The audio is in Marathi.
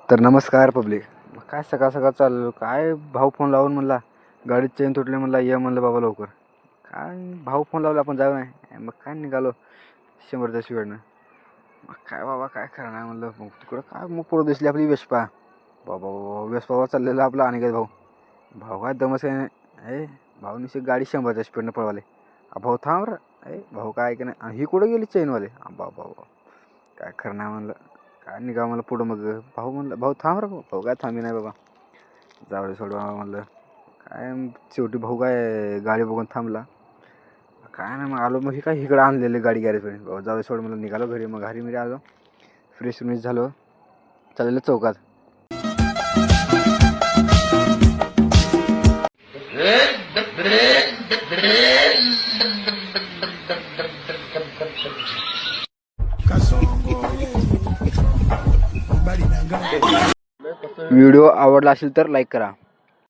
तर नमस्कार पब्लिक. काय सकाळ सकाळ चाललो, काय भाऊ फोन लावून म्हणला गाडीत चेन तुटली, म्हणला ये म्हणलं बाबा लवकर. काय भाऊ फोन लावला, आपण जाऊ नाही. मग काय निघालो 100च्या स्पीडनं. मग काय बाबा काय खरं नाही म्हणलं. मग तिकडं काय मग पुढं दिसली आपली वेस्पा. बाबा वेस्पावर चाललेला आपला अनिकेत भाऊ. भाऊ काय दमच काय नाही. भाऊ निश्चित गाडी 100च्या स्पीडनं पळवाले. भाऊ थांब रे. भाऊ काय की नाही, ही कुठं गेली चेनवाले. बाबा काय खरं नाही म्हणलं. काय निघा मला पुढं. मग भाऊ म्हणलं भाऊ थांब रे. भाऊ काय थांबी नाही बाबा, जाऊ दे सोडवा म्हणलं. काय शेवटी भाऊ काय गाडी बघून थांबला. काय नाही मग आलो. मग ही काय इकडं आणलेली गाडी गॅरेजपर्यंत. भाऊ जाऊ दे सोड म्हणलं. निघालो घरी. मग घरी आलो, फ्रेश फ्रेश झालो, चाललेलं चौकात. व्हिडिओ आवडला असेल तर लाईक करा.